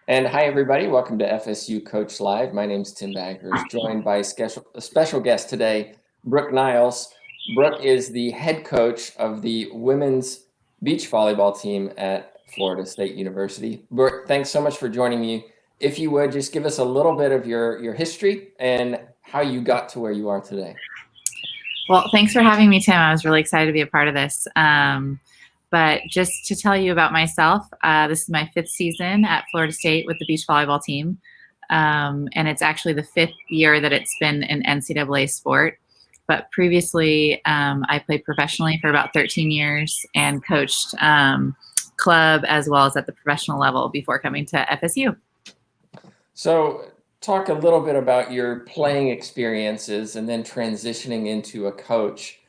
And hi, everybody. Welcome to FSU Coach Live. My name's Tim Baggers, joined by a special guest today, Brooke Niles. Brooke is the head coach of the women's beach volleyball team at Florida State University. Brooke, thanks so much for joining me. If you would, just give us a little bit of your history and how you got to where you are today. Well, thanks for having me, Tim. I was really excited to be a part of this. But just to tell you about myself, this is my 5th season at Florida State with the beach volleyball team. And it's actually the 5th year that it's been an NCAA sport. But previously, I played professionally for about 13 years and coached club as well as at the professional level before coming to FSU. So talk a little bit about your playing experiences and then transitioning into a coach.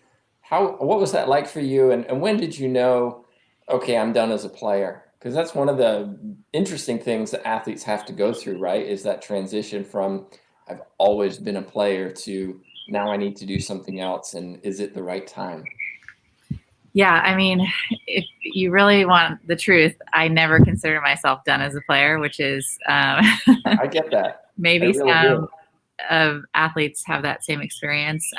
What was that like for you? And when did you know, okay, I'm done as a player? Because that's one of the interesting things that athletes have to go through, right? Is that transition from I've always been a player to now I need to do something else. And is it the right time? Yeah, I mean, if you really want the truth, I never consider myself done as a player, which is I get that. maybe really some of athletes have that same experience.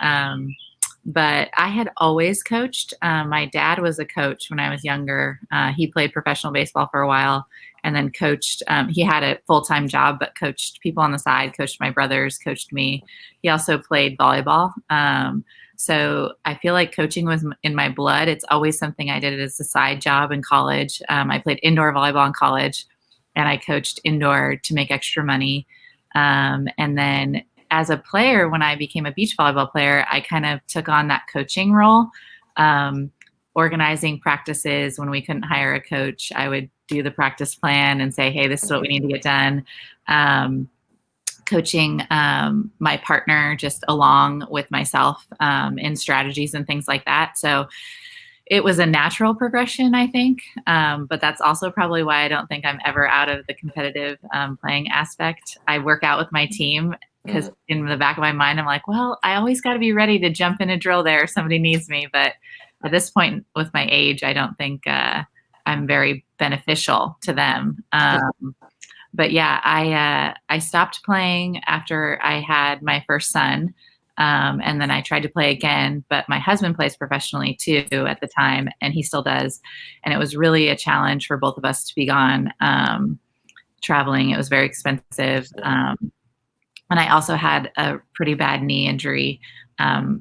But I had always coached. My dad was a coach when I was younger. He played professional baseball for a while and then coached. He had a full-time job, but coached people on the side, coached my brothers, coached me. He also played volleyball. So I feel like coaching was in my blood. It's always something I did as a side job in college. I played indoor volleyball in college, and I coached indoor to make extra money. And then as a player, when I became a beach volleyball player, I kind of took on that coaching role, organizing practices. When we couldn't hire a coach, I would do the practice plan and say, hey, this is what we need to get done. Coaching my partner just along with myself in strategies and things like that. So it was a natural progression, I think. But that's also probably why I don't think I'm ever out of the competitive playing aspect. I work out with my team because in the back of my mind, I'm like, well, I always got to be ready to jump in a drill there if somebody needs me. But at this point with my age, I don't think I'm very beneficial to them. But yeah, I stopped playing after I had my first son. And then I tried to play again, but my husband plays professionally too at the time, and he still does. And it was really a challenge for both of us to be gone traveling. It was very expensive. And I also had a pretty bad knee injury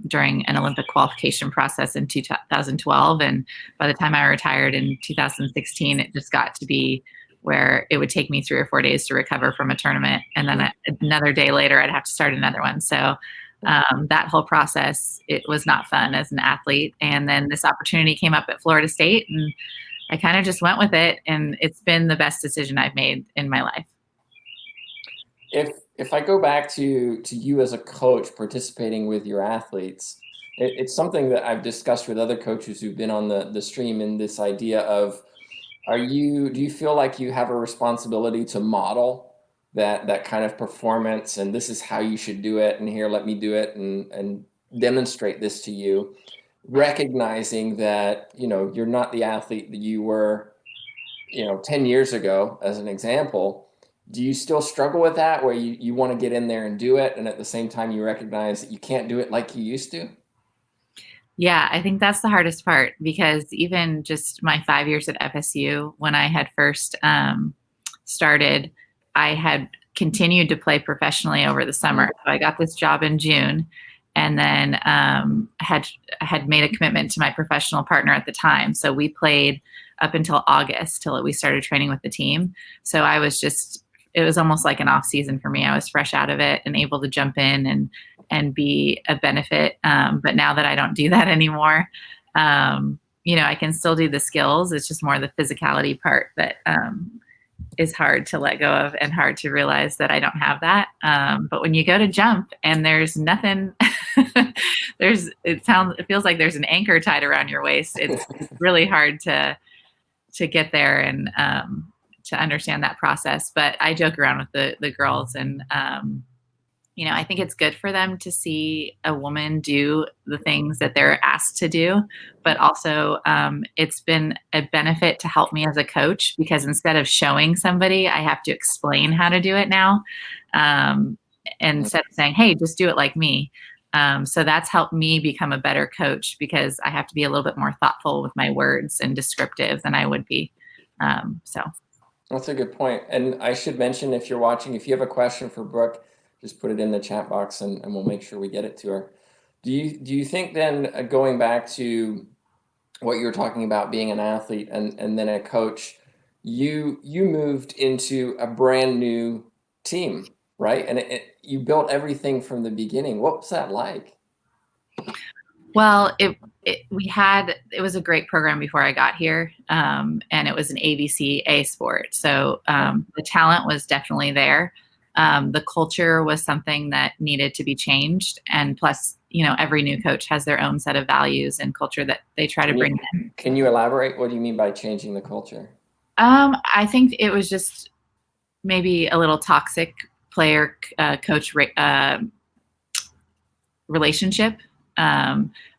during an Olympic qualification process in 2012. And by the time I retired in 2016, it just got to be where it would take me 3 or 4 days to recover from a tournament. And then another day later, I'd have to start another one. So that whole process, it was not fun as an athlete. And then this opportunity came up at Florida State, and I kind of just went with it. And it's been the best decision I've made in my life. If I go back to you as a coach participating with your athletes, it's something that I've discussed with other coaches who've been on the stream, in this idea of, do you feel like you have a responsibility to model that kind of performance, and this is how you should do it, and here, let me do it and demonstrate this to you, recognizing that, you're not the athlete that you were, 10 years ago, as an example. Do you still struggle with that, where you want to get in there and do it, and at the same time you recognize that you can't do it like you used to? Yeah, I think that's the hardest part, because even just my 5 years at FSU, when I had first started, I had continued to play professionally over the summer. So I got this job in June, and then had made a commitment to my professional partner at the time. So we played up until August, till we started training with the team. So it was almost like an off season for me. I was fresh out of it and able to jump in and be a benefit. But now that I don't do that anymore, I can still do the skills. It's just more the physicality part that is hard to let go of, and hard to realize that I don't have that. But when you go to jump and there's nothing, it feels like there's an anchor tied around your waist. It's really hard to get there and to understand that process. But I joke around with the girls, and I think it's good for them to see a woman do the things that they're asked to do, but also it's been a benefit to help me as a coach because instead of showing somebody, I have to explain how to do it now. Um, Instead of saying, hey, just do it like me. So that's helped me become a better coach because I have to be a little bit more thoughtful with my words and descriptive than I would be. So That's a good point. And I should mention, if you're watching, if you have a question for Brooke, just put it in the chat box and we'll make sure we get it to her. Do you think then, going back to what you were talking about being an athlete and then a coach, you moved into a brand new team, right? And you built everything from the beginning. What was that like? Well, it was a great program before I got here, and it was an ABC A sport. So the talent was definitely there. The culture was something that needed to be changed, and plus, every new coach has their own set of values and culture that they try to bring in. Can you elaborate? What do you mean by changing the culture? I think it was just maybe a little toxic player coach relationship.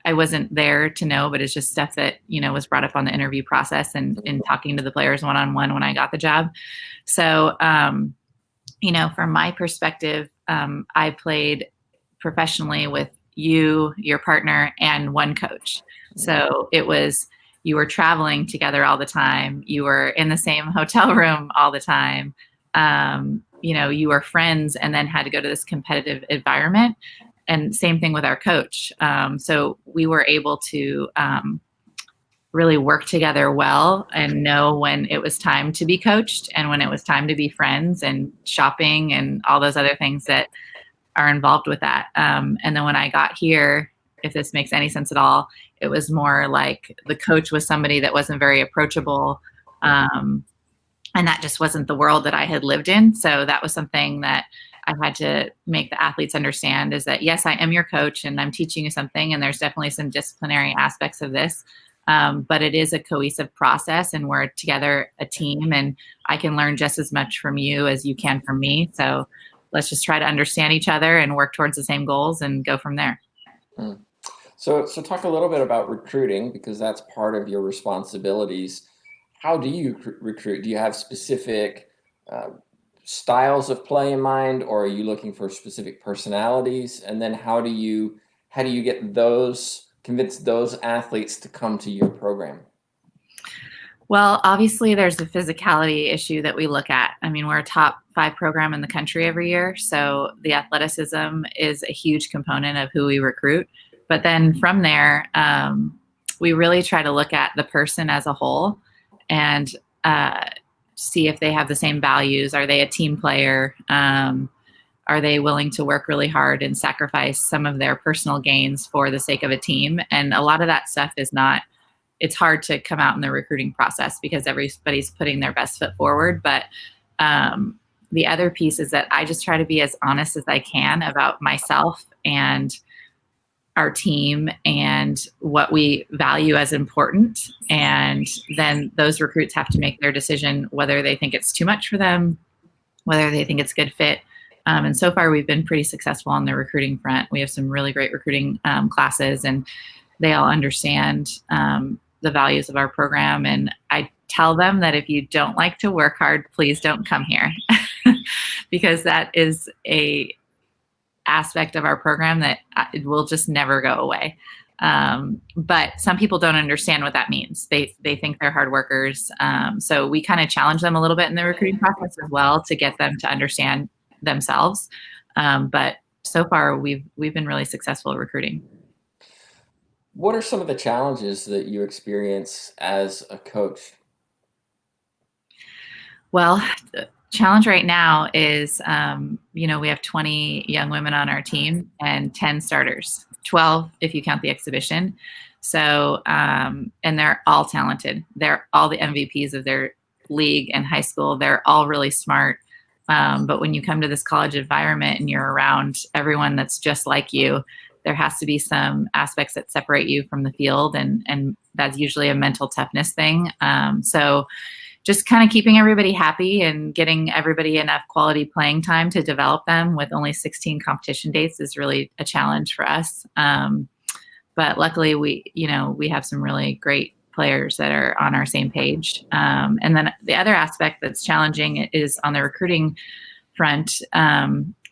I wasn't there to know, but it's just stuff that, was brought up on the interview process and in talking to the players one-on-one when I got the job. So, from my perspective, I played professionally with you, your partner, and one coach. So it was, you were traveling together all the time. You were in the same hotel room all the time. You were friends and then had to go to this competitive environment. And same thing with our coach. So we were able to really work together well and know when it was time to be coached and when it was time to be friends and shopping and all those other things that are involved with that. And then when I got here, if this makes any sense at all, it was more like the coach was somebody that wasn't very approachable. And that just wasn't the world that I had lived in. So that was something that I had to make the athletes understand, is that, yes, I am your coach and I'm teaching you something. And there's definitely some disciplinary aspects of this. But it is a cohesive process and we're together a team, and I can learn just as much from you as you can from me. So let's just try to understand each other and work towards the same goals and go from there. So talk a little bit about recruiting, because that's part of your responsibilities. How do you recruit? Do you have specific styles of play in mind, or are you looking for specific personalities? And then how do you convince those athletes to come to your program? Well, obviously there's a physicality issue that we look at. I mean, we're a top 5 program in the country every year. So the athleticism is a huge component of who we recruit. But then from there, we really try to look at the person as a whole and see if they have the same values. Are they a team player? Are they willing to work really hard and sacrifice some of their personal gains for the sake of a team? And a lot of that stuff it's hard to come out in the recruiting process because everybody's putting their best foot forward. But the other piece is that I just try to be as honest as I can about myself and our team and what we value as important. And then those recruits have to make their decision whether they think it's too much for them, whether they think it's a good fit. And so far, we've been pretty successful on the recruiting front. We have some really great recruiting classes, and they all understand the values of our program. And I tell them that if you don't like to work hard, please don't come here, because that is a aspect of our program that it will just never go away. But some people don't understand what that means. They think they're hard workers. So we kind of challenge them a little bit in the recruiting process as well to get them to understand themselves. But so far we've been really successful at recruiting. What are some of the challenges that you experience as a coach? Well, the challenge right now is, we have 20 young women on our team and 10 starters, 12 if you count the exhibition. So, and they're all talented. They're all the MVPs of their league and high school. They're all really smart. But when you come to this college environment and you're around everyone that's just like you, there has to be some aspects that separate you from the field. And that's usually a mental toughness thing. So just kind of keeping everybody happy and getting everybody enough quality playing time to develop them with only 16 competition dates is really a challenge for us. But luckily we have some really great players that are on our same page. And then the other aspect that's challenging is on the recruiting front,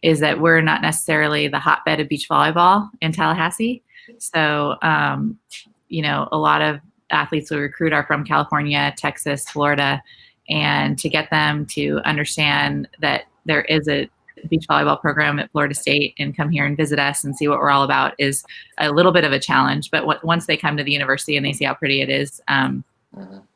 is that we're not necessarily the hotbed of beach volleyball in Tallahassee. So, a lot of athletes we recruit are from California, Texas, Florida, and to get them to understand that there is a beach volleyball program at Florida State and come here and visit us and see what we're all about is a little bit of a challenge. But once they come to the university and they see how pretty it is,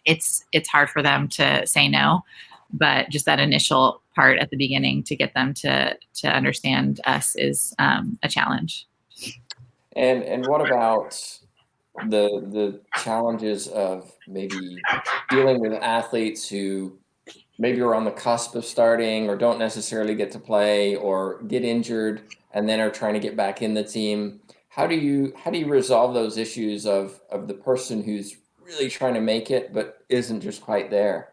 it's hard for them to say no. But just that initial part at the beginning to get them to understand us is a challenge. And what about the challenges of maybe dealing with athletes who maybe are on the cusp of starting or don't necessarily get to play or get injured and then are trying to get back in the team? How do you resolve those issues of the person who's really trying to make it but isn't just quite there?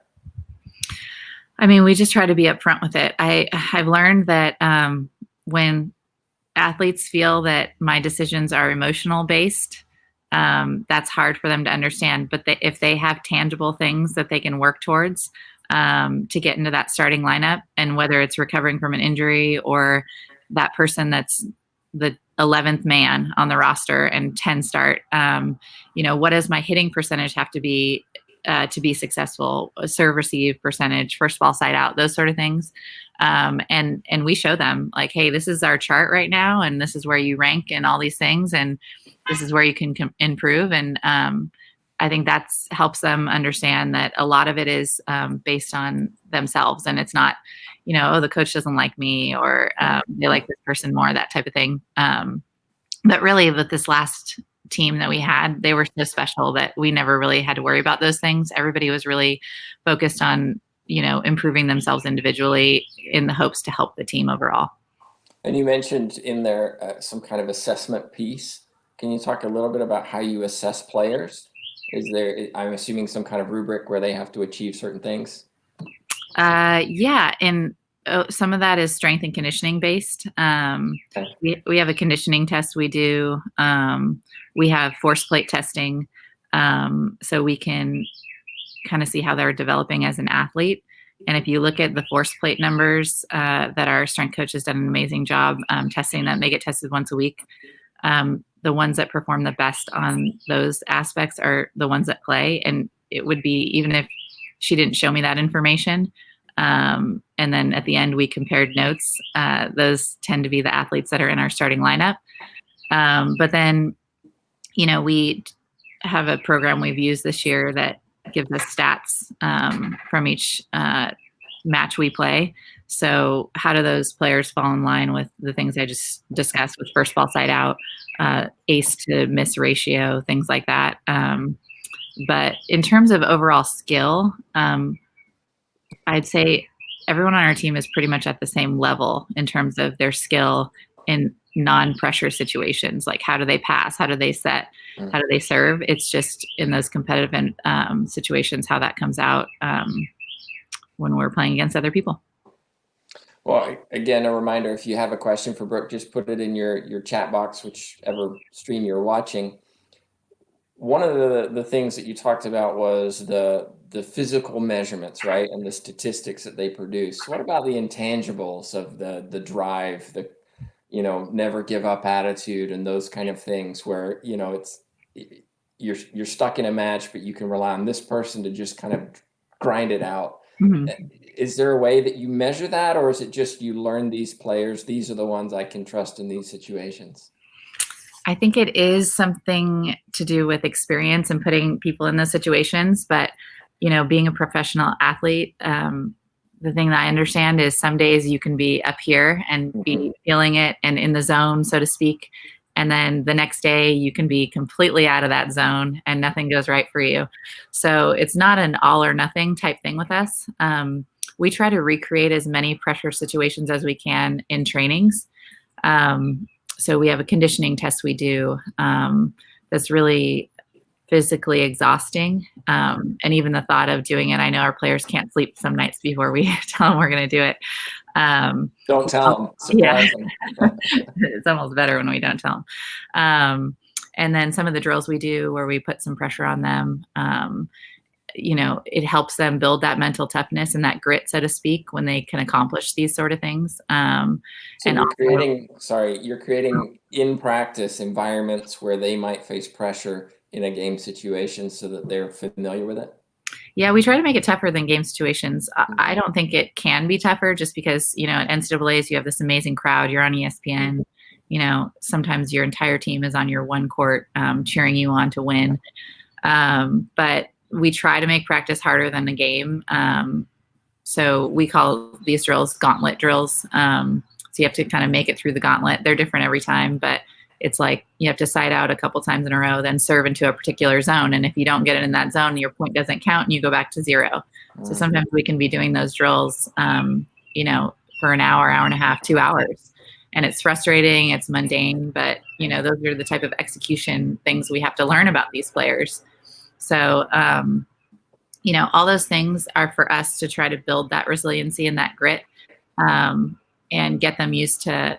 I mean, we just try to be upfront with it. I've learned that when athletes feel that my decisions are emotional based, that's hard for them to understand. But if they have tangible things that they can work towards to get into that starting lineup, and whether it's recovering from an injury or that person that's the 11th man on the roster and 10 start, what does my hitting percentage have to be successful, serve receive percentage, first ball side out, those sort of things. And we show them like, hey, this is our chart right now, and this is where you rank and all these things, and this is where you can improve. And I think that helps them understand that a lot of it is based on themselves, and it's not, the coach doesn't like me or they like this person more, that type of thing. But really, with this last team that we had, they were so special that we never really had to worry about those things. Everybody was really focused on, improving themselves individually in the hopes to help the team overall. And you mentioned in there some kind of assessment piece. Can you talk a little bit about how you assess players? Is there, I'm assuming, some kind of rubric where they have to achieve certain things? Yeah. And some of that is strength and conditioning based. Okay. We have a conditioning test we do. We have force plate testing. So we can kind of see how they're developing as an athlete. And if you look at the force plate numbers that our strength coach has done an amazing job testing them, they get tested once a week. The ones that perform the best on those aspects are the ones that play. And it would be, even if she didn't show me that information, and then at the end we compared notes, those tend to be the athletes that are in our starting lineup. But then, we have a program we've used this year that gives us stats from each match we play. So how do those players fall in line with the things I just discussed with first ball side out, ace to miss ratio, things like that. But in terms of overall skill, I'd say everyone on our team is pretty much at the same level in terms of their skill in non-pressure situations. Like, how do they pass? How do they set? How do they serve? It's just in those competitive situations how that comes out when we're playing against other people. Well, again, a reminder, if you have a question for Brooke, just put it in your chat box, whichever stream you're watching. One of the things that you talked about was the physical measurements, right? And the statistics that they produce. What about the intangibles of the drive, the never give up attitude and those kind of things where, you're stuck in a match, but you can rely on this person to just kind of grind it out. Mm-hmm. Is there a way that you measure that, or is it just you learn these players, these are the ones I can trust in these situations? I think it is something to do with experience and putting people in those situations. But, being a professional athlete, the thing that I understand is some days you can be up here and be feeling it and in the zone, so to speak. And then the next day you can be completely out of that zone and nothing goes right for you. So it's not an all or nothing type thing with us. We try to recreate as many pressure situations as we can in trainings. So we have a conditioning test we do that's really physically exhausting. And even the thought of doing it, I know our players can't sleep some nights before we tell them we're going to do it. Don't tell them, Yeah, surprise them. it's almost better when we don't tell them. And then some of the drills we do where we put some pressure on them, it helps them build that mental toughness and that grit, so to speak, when they can accomplish these sort of things. So And you're creating in practice environments where they might face pressure in a game situation so that they're familiar with it. yeah, we try to make it tougher than game situations. I don't think it can be tougher just because, at NCAAs, you have this amazing crowd. You're on ESPN. Sometimes your entire team is on your one court cheering you on to win. But we try to make practice harder than the game. So we call these drills gauntlet drills. So you have to kind of make it through the gauntlet. They're different every time, but it's like you have to side out a couple times in a row, then serve into a particular zone. And if you don't get it in that zone, your point doesn't count and you go back to zero. So sometimes we can be doing those drills, for an hour, hour and a half, 2 hours. And it's frustrating, it's mundane, but those are the type of execution things we have to learn about these players. So, all those things are for us to try to build that resiliency and that grit, and get them used to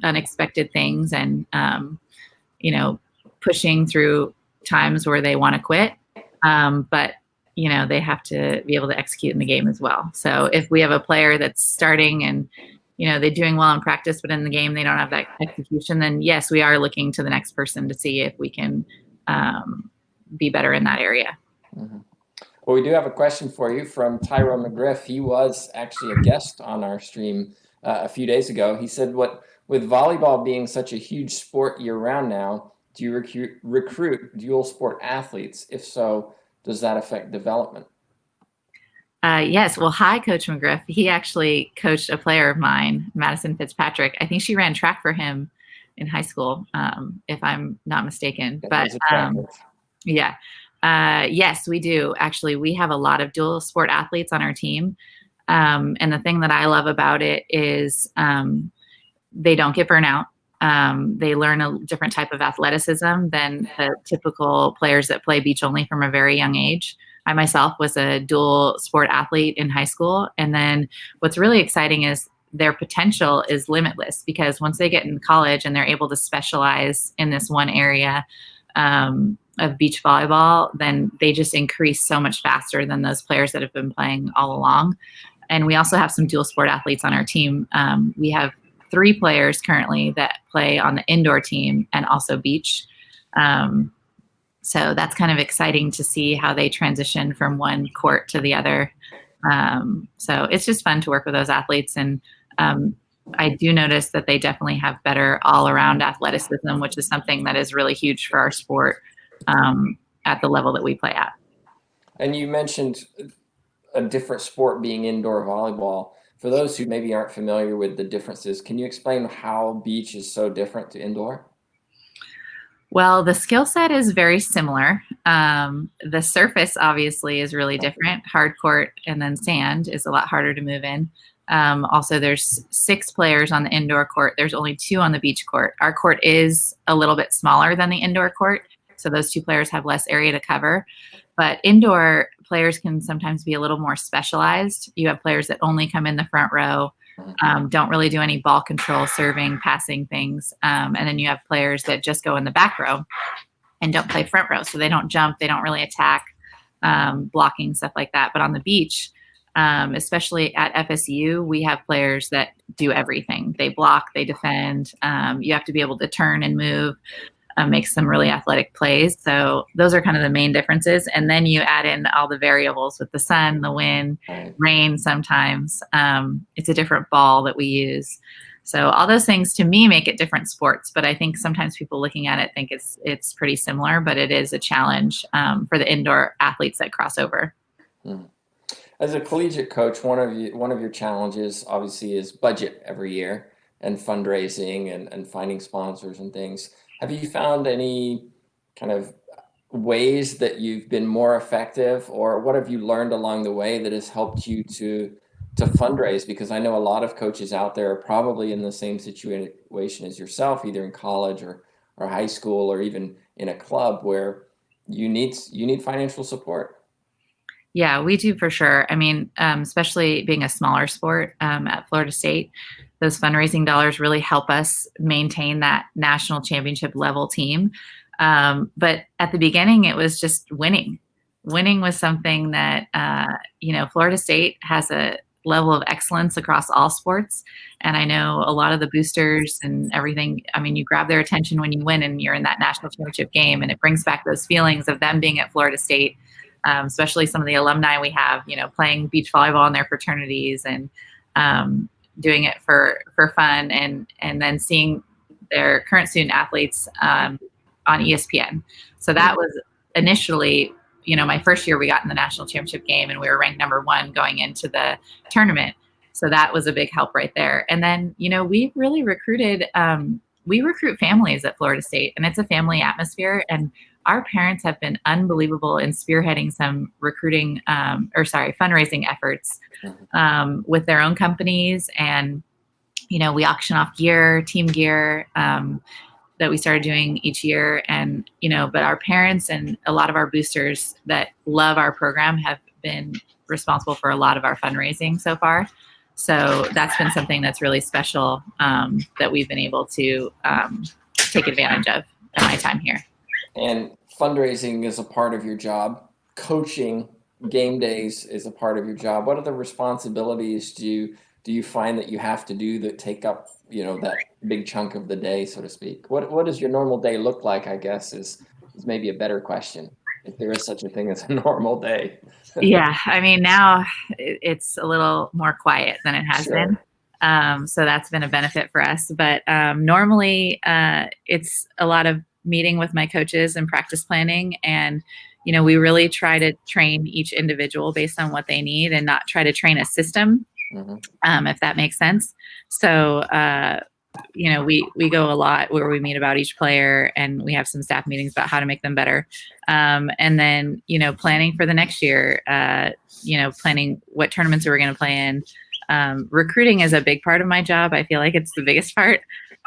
unexpected things and, pushing through times where they want to quit. But, they have to be able to execute in the game as well. So if we have a player that's starting and, they're doing well in practice, but in the game they don't have that execution, then yes, we are looking to the next person to see if we can be better in that area. Mm-hmm. Well, we do have a question for you from Tyrone McGriff. He was actually a guest on our stream a few days ago. He said, with volleyball being such a huge sport year-round now, do you recruit dual sport athletes? If so, does that affect development? Yes. Well, hi, Coach McGriff. He actually coached a player of mine, Madison Fitzpatrick. I think she ran track for him in high school, if I'm not mistaken. But yeah. Yes, we do. Actually, we have a lot of dual sport athletes on our team. And the thing that I love about it is they don't get burnout. They learn a different type of athleticism than the typical players that play beach only from a very young age. I myself was a dual sport athlete in high school. And then what's really exciting is their potential is limitless, because once they get in college and they're able to specialize in this one area of beach volleyball, then they just increase so much faster than those players that have been playing all along. And we also have some dual sport athletes on our team. We have 3 players currently that play on the indoor team and also beach. So that's kind of exciting to see how they transition from one court to the other. So it's just fun to work with those athletes. And I do notice that they definitely have better all-around athleticism, which is something that is really huge for our sport at the level that we play at. And you mentioned a different sport being indoor volleyball. For those who maybe aren't familiar with the differences, can you explain how beach is so different to indoor? Well, the skill set is very similar. The surface obviously is really different. Hard court and then sand is a lot harder to move in. Also, there's 6 players on the indoor court. There's only 2 on the beach court. Our court is a little bit smaller than the indoor court, so those 2 players have less area to cover. But indoor players can sometimes be a little more specialized. You have players that only come in the front row, don't really do any ball control, serving, passing things. And then you have players that just go in the back row and don't play front row. So they don't jump, they don't really attack, blocking, stuff like that. But on the beach, especially at FSU, we have players that do everything. They block, they defend. You have to be able to turn and move, make some really athletic plays. So those are kind of the main differences. And then you add in all the variables with the sun, the wind, rain sometimes. It's a different ball that we use. So all those things to me make it different sports. But I think sometimes people looking at it think it's pretty similar, but it is a challenge for the indoor athletes that cross over. As a collegiate coach, one of your challenges obviously is budget every year and fundraising and finding sponsors and things. Have you found any kind of ways that you've been more effective, or what have you learned along the way that has helped you to fundraise? Because I know a lot of coaches out there are probably in the same situation as yourself, either in college or high school or even in a club where you need financial support. Yeah, we do for sure. I mean, especially being a smaller sport at Florida State, those fundraising dollars really help us maintain that national championship level team. But at the beginning, it was just winning. Winning was something that, Florida State has a level of excellence across all sports. And I know a lot of the boosters and everything, I mean, you grab their attention when you win and you're in that national championship game, and it brings back those feelings of them being at Florida State, especially some of the alumni we have, playing beach volleyball in their fraternities and doing it for fun, and then seeing their current student athletes on ESPN. So that was initially, my first year we got in the national championship game and we were ranked number 1 going into the tournament. So that was a big help right there. And then, we've really recruited, we recruit families at Florida State, and it's a family atmosphere. And our parents have been unbelievable in spearheading some fundraising efforts with their own companies. And, we auction off gear, team gear, that we started doing each year. And, but our parents and a lot of our boosters that love our program have been responsible for a lot of our fundraising so far. So that's been something that's really special that we've been able to take advantage of in my time here. And fundraising is a part of your job. Coaching game days is a part of your job. What other responsibilities do you find that you have to do that take up, that big chunk of the day, so to speak? What does your normal day look like, I guess, is maybe a better question, if there is such a thing as a normal day. Yeah, I mean, now it's a little more quiet than it has been. So that's been a benefit for us. But normally it's a lot of meeting with my coaches and practice planning. And, we really try to train each individual based on what they need and not try to train a system, if that makes sense. So, we go a lot where we meet about each player, and we have some staff meetings about how to make them better. And then, planning for the next year, planning what tournaments we're going to play in. Recruiting is a big part of my job. I feel like it's the biggest part.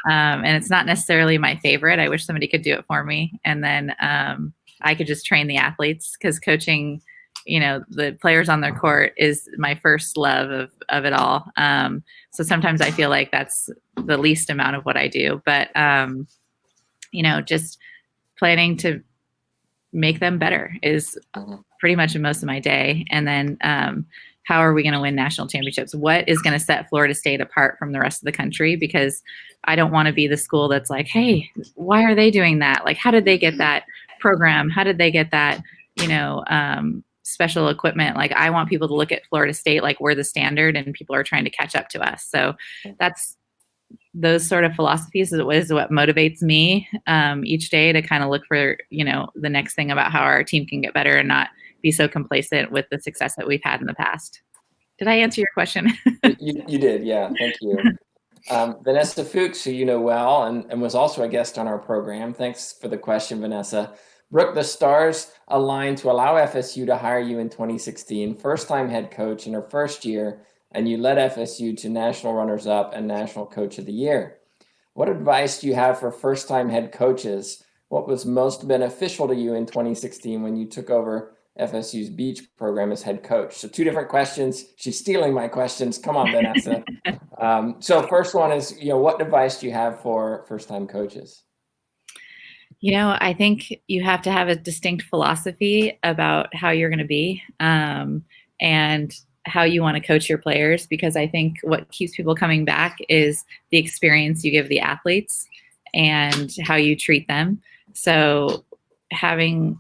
And it's not necessarily my favorite. I wish somebody could do it for me. And then I could just train the athletes, because coaching, the players on their court is my first love of it all. So sometimes I feel like that's the least amount of what I do. But, just planning to make them better is pretty much most of my day. And then how are we going to win national championships? What is going to set Florida State apart from the rest of the country? Because I don't want to be the school that's like, hey, why are they doing that? Like, how did they get that program? How did they get that, special equipment? Like, I want people to look at Florida State like we're the standard and people are trying to catch up to us. So that's those sort of philosophies is what motivates me each day to kind of look for, the next thing about how our team can get better and not be so complacent with the success that we've had in the past. Did I answer your question? You did. Yeah. Thank you. Vanessa Fuchs, who you know well and was also a guest on our program. Thanks for the question, Vanessa. Brooke, the stars aligned to allow FSU to hire you in 2016, first-time head coach in her first year, and you led FSU to national runners-up and national coach of the year. What advice do you have for first-time head coaches? What was most beneficial to you in 2016 when you took over FSU's beach program as head coach? So 2 different questions. She's stealing my questions. Come on, Vanessa. So first one is, what advice do you have for first-time coaches? I think you have to have a distinct philosophy about how you're going to be and how you want to coach your players, because I think what keeps people coming back is the experience you give the athletes and how you treat them. So having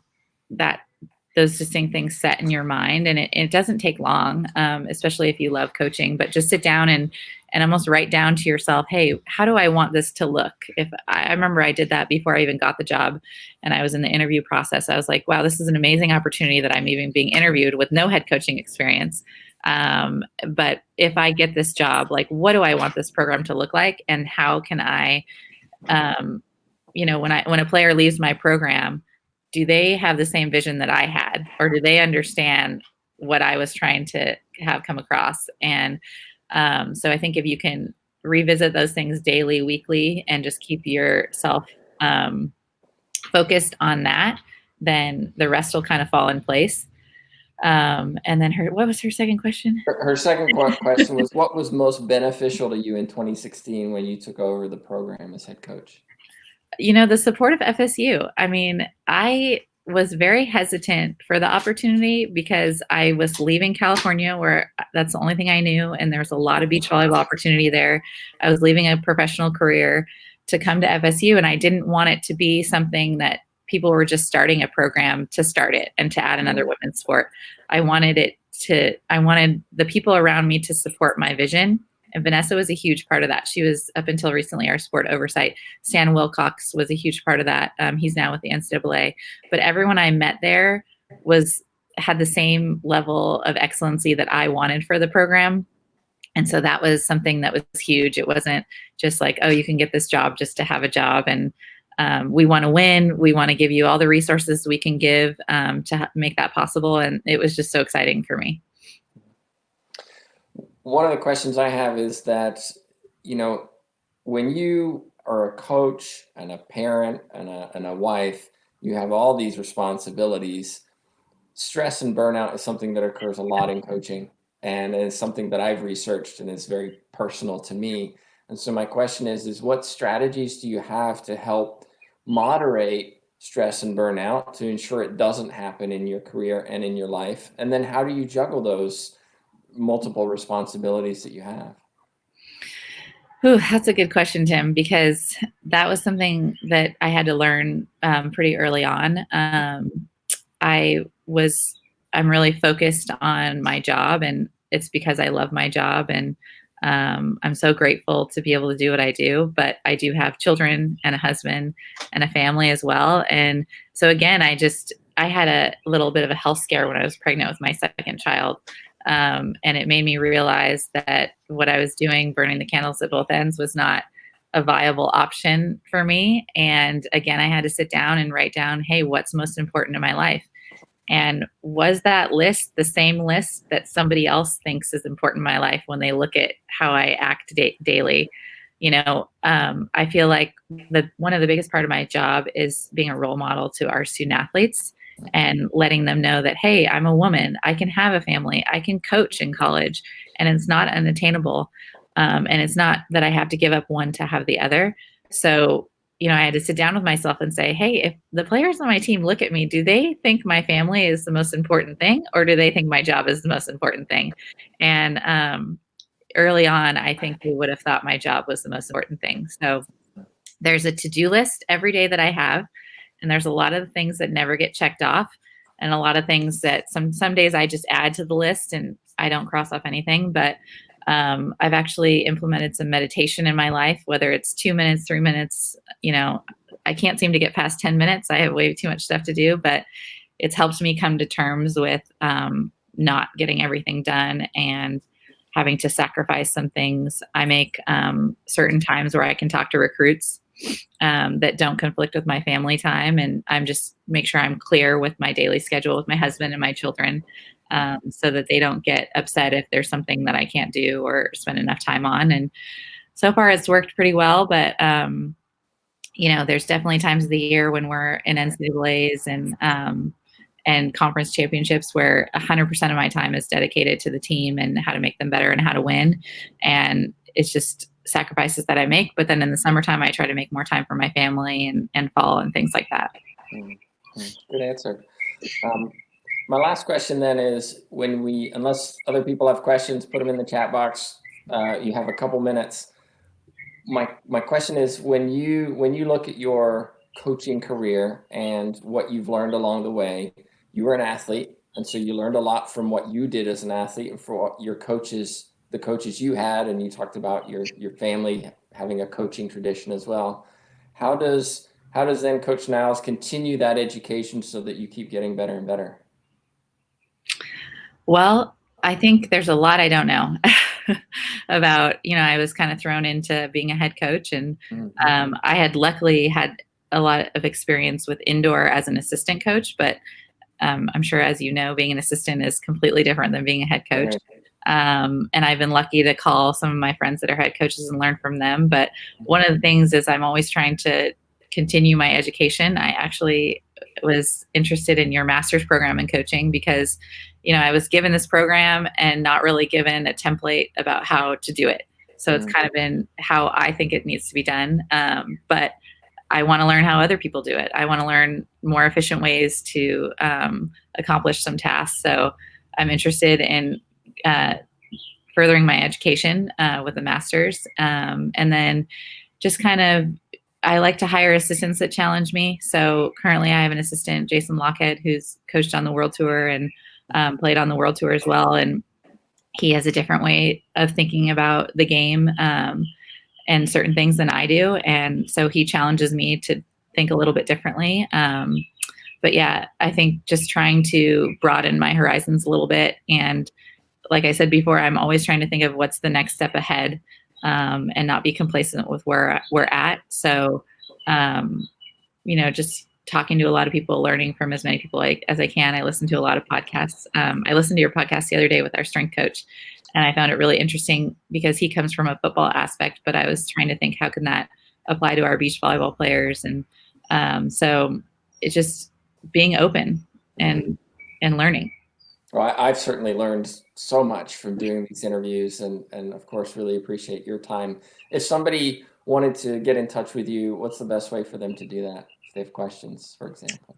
those distinct things set in your mind, and it doesn't take long, especially if you love coaching, but just sit down and almost write down to yourself, hey, how do I want this to look? If I remember I did that before I even got the job and I was in the interview process. I was like, wow, this is an amazing opportunity that I'm even being interviewed with no head coaching experience. But if I get this job, like, what do I want this program to look like? And how can I, when a player leaves my program, do they have the same vision that I had, or do they understand what I was trying to have come across? And so I think if you can revisit those things daily, weekly, and just keep yourself focused on that, then the rest will kind of fall in place. And then what was her second question? Her second question was, what was most beneficial to you in 2016 when you took over the program as head coach? The support of FSU. I mean, I was very hesitant for the opportunity because I was leaving California, where that's the only thing I knew, and there was a lot of beach volleyball opportunity there. I was leaving a professional career to come to FSU, and I didn't want it to be something that people were just starting a program to start it and to add another women's sport. I wanted the people around me to support my vision. And Vanessa was a huge part of that. She was, up until recently, our sport oversight. Stan Wilcox was a huge part of that. He's now with the NCAA. But everyone I met there had the same level of excellency that I wanted for the program. And so that was something that was huge. It wasn't just like, oh, you can get this job just to have a job. And we want to win. We want to give you all the resources we can give to make that possible. And it was just so exciting for me. One of the questions I have is that, when you are a coach and a parent and a wife, you have all these responsibilities. Stress and burnout is something that occurs a lot in coaching, and it's something that I've researched and is very personal to me. And so my question is what strategies do you have to help moderate stress and burnout to ensure it doesn't happen in your career and in your life? And then how do you juggle those multiple responsibilities that you have? Ooh, that's a good question, Tim, because that was something that I had to learn pretty early on. I'm really focused on my job, and it's because I love my job, and I'm so grateful to be able to do what I do. But I do have children and a husband and a family as well. And so again, I had a little bit of a health scare when I was pregnant with my second child. And it made me realize that what I was doing, burning the candles at both ends, was not a viable option for me. And again, I had to sit down and write down, hey, what's most important in my life? And was that list the same list that somebody else thinks is important in my life when they look at how I act daily? I feel like one of the biggest part of my job is being a role model to our student athletes and letting them know that, hey, I'm a woman, I can have a family, I can coach in college, and it's not unattainable. And it's not that I have to give up one to have the other. So, I had to sit down with myself and say, hey, if the players on my team look at me, do they think my family is the most important thing, or do they think my job is the most important thing? And early on, I think they would have thought my job was the most important thing. So there's a to-do list every day that I have. And there's a lot of things that never get checked off, and a lot of things that some days I just add to the list and I don't cross off anything. But I've actually implemented some meditation in my life, whether it's 2 minutes, 3 minutes. I can't seem to get past 10 minutes. I have way too much stuff to do, but it's helped me come to terms with not getting everything done and having to sacrifice some things. I make certain times where I can talk to recruits that don't conflict with my family time. And I'm just make sure I'm clear with my daily schedule with my husband and my children, so that they don't get upset if there's something that I can't do or spend enough time on. And so far it's worked pretty well, but there's definitely times of the year when we're in NCAAs and conference championships where 100% of my time is dedicated to the team and how to make them better and how to win. And it's just sacrifices that I make. But then in the summertime, I try to make more time for my family and fall and things like that. Good answer. My last question then is, unless other people have questions, put them in the chat box. You have a couple minutes. My question is, when you look at your coaching career and what you've learned along the way, you were an athlete, and so you learned a lot from what you did as an athlete and for what your coaches, the coaches you had, and you talked about your family having a coaching tradition as well. How does then Coach Niles continue that education so that you keep getting better and better? Well, I think there's a lot I don't know about. I was kind of thrown into being a head coach, and I had luckily had a lot of experience with indoor as an assistant coach, but I'm sure, as you know, being an assistant is completely different than being a head coach. And I've been lucky to call some of my friends that are head coaches and learn from them. But one of the things is I'm always trying to continue my education. I actually was interested in your master's program in coaching because, I was given this program and not really given a template about how to do it. So it's kind of been how I think it needs to be done. But I want to learn how other people do it. I want to learn more efficient ways to accomplish some tasks. So I'm interested in furthering my education with a master's. And then just kind of, I like to hire assistants that challenge me. So currently I have an assistant, Jason Lockhead, who's coached on the World Tour and played on the World Tour as well. And he has a different way of thinking about the game and certain things than I do. And so he challenges me to think a little bit differently. But yeah, I think just trying to broaden my horizons a little bit. And like I said before, I'm always trying to think of what's the next step ahead and not be complacent with where we're at. So, just talking to a lot of people, learning from as many people as I can. I listen to a lot of podcasts. I listened to your podcast the other day with our strength coach, and I found it really interesting because he comes from a football aspect, but I was trying to think, how can that apply to our beach volleyball players? And so it's just being open and learning. Well, I've certainly learned so much from doing these interviews and of course, really appreciate your time. If somebody wanted to get in touch with you, what's the best way for them to do that? If they have questions, for example.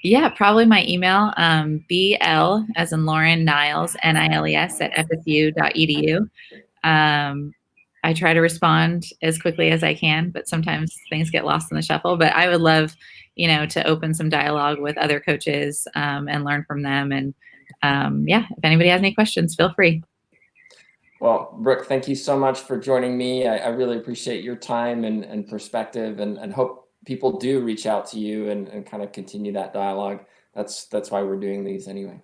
Yeah, probably my email, BL as in Lauren Niles, NILES at FSU.edu. I try to respond as quickly as I can, but sometimes things get lost in the shuffle. But I would love, to open some dialogue with other coaches and learn from them. And if anybody has any questions, feel free. Well, Brooke, thank you so much for joining me. I really appreciate your time and perspective and hope people do reach out to you and kind of continue that dialogue. That's why we're doing these anyway.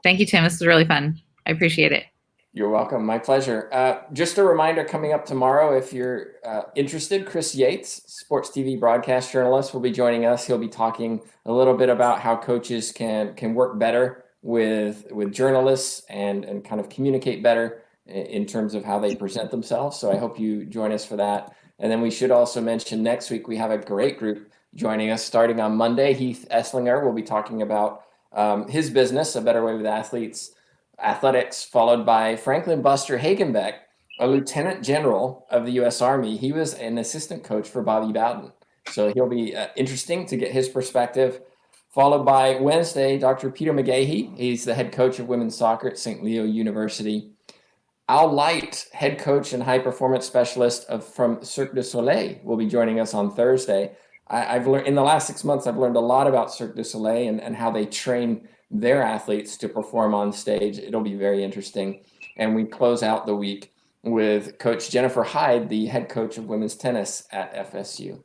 Thank you, Tim. This was really fun. I appreciate it. You're welcome. My pleasure. Just a reminder, coming up tomorrow, if you're interested, Chris Yates, sports TV broadcast journalist, will be joining us. He'll be talking a little bit about how coaches can work better with journalists and kind of communicate better in terms of how they present themselves. So I hope you join us for that. And then we should also mention next week, we have a great group joining us starting on Monday. Heath Esslinger will be talking about his business, A Better Way with Athletics, followed by Franklin Buster Hagenbeck, a lieutenant general of the U.S. Army. He was an assistant coach for Bobby Bowden. So he'll be interesting to get his perspective. Followed by Wednesday, Dr. Peter McGahey. He's the head coach of women's soccer at St. Leo University. Al Light, head coach and high performance specialist from Cirque du Soleil, will be joining us on Thursday. I've learned in the last 6 months, I've learned a lot about Cirque du Soleil and how they train their athletes to perform on stage. It'll be very interesting. And we close out the week with Coach Jennifer Hyde, the head coach of women's tennis at FSU.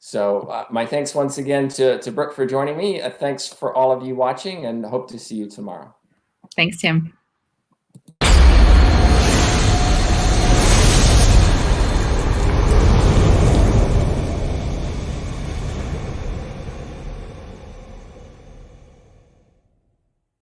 So my thanks once again to Brooke for joining me. Thanks for all of you watching and hope to see you tomorrow. Thanks, Tim.